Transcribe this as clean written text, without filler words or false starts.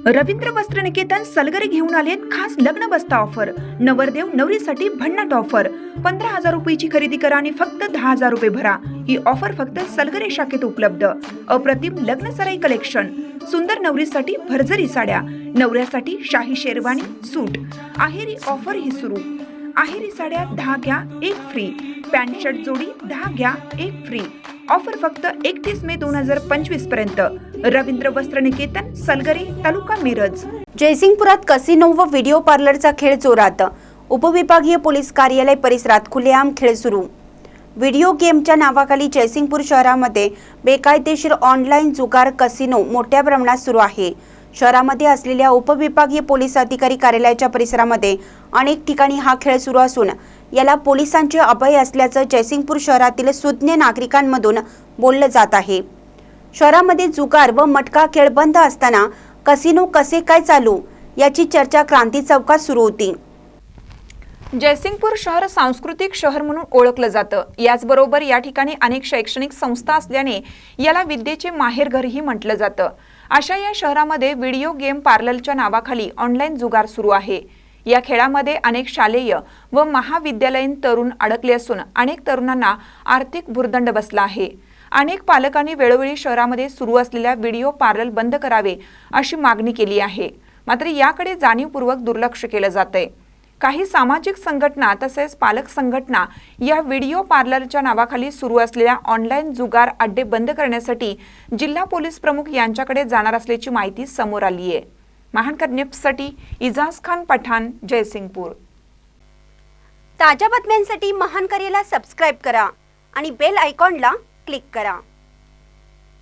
रवींद्र वस्त्र निकेतन सलगरे घेऊन आलेत खास लग्न बस्ता ऑफर। नवरदेव नवरीसाठी भन्नाट ऑफर। 15,000 रुपयाची खरेदी करा आणि फक्त 10,000 रुपये भरा। ही ऑफर फक्त सलगरे शाखेत उपलब्ध। अप्रतिम लग्न सराई कलेक्शन, सुंदर नवरीसाठी भरजरी साड्या, नवऱ्यासाठी शाही शेरवानी सूट। आहेरी ऑफर ही सुरू। आहेरी साड्या 10 घ्या 1 फ्री। पॅन्ट शर्ट जोडी 10 घ्या 1 फ्री। ऑफर फक्त 31 मे 2025 पर्यंत। रवींद्र वस्त्र निकेतन सलगरे, तालुका मिरज। जयसिंगपुरात कसिनो व व्हिडिओ पार्लरचा खेळ जोरात। उपविभागीय पोलीस कार्यालय परिसरात खुलेआम खेळ सुरू। व्हिडिओ गेमच्या नावाखाली जयसिंगपूर शहरामध्ये बेकायदेशीर ऑनलाईन जुगार कसिनो मोठ्या प्रमाणात सुरू आहे। शहरामध्ये असलेल्या उपविभागीय पोलीस अधिकारी कार्यालयाच्या परिसरामध्ये अनेक ठिकाणी हा खेळ सुरू असून याला पोलिसांचे अभय असल्याचं जयसिंगपूर शहरातील सुज्ञ नागरिकांमधून बोललं जात आहे। शहरामध्ये जुगार व मटका खेळ बंद असताना कसिनो कसे काय चालू याची चर्चा क्रांती चौकात सुरू होती। जयसिंगपूर शहर सांस्कृतिक शहर म्हणून ओळखलं जातं। याचबरोबर या ठिकाणी अनेक शैक्षणिक संस्था असल्याने याला विद्येचे माहेरघरही म्हटलं जातं। अशा या शहरामध्ये व्हिडिओ गेम पार्लरच्या नावाखाली ऑनलाईन जुगार सुरू आहे। या खेळामध्ये अनेक शालेय व महाविद्यालयीन तरुण अडकले असून अनेक तरुणांना आर्थिक भुर्दंड बसला आहे। अनेक पालकांनी वेळोवेळी शहरामध्ये सुरू असलेल्या व्हिडिओ पार्लर बंद करावे अशी मागणी केली आहे, मात्र याकडे जाणीवपूर्वक दुर्लक्ष केलं जातंय। काही सामाजिक संघटना तसेच पालक संघटना या व्हिडिओ पार्लरच्या नावाखाली सुरू असलेल्या ऑनलाईन जुगार अड्डे बंद करण्यासाठी जिल्हा पोलीस प्रमुख यांच्याकडे जाणार असल्याची माहिती समोर आली आहे। महानकर न्यूजसाठी इजाज खान पठाण, जयसिंगपूर। ताज्या बातम्यांसाठी महानकरेला सबस्क्राइब करा आणि बेल आयकॉनला क्लिक करा।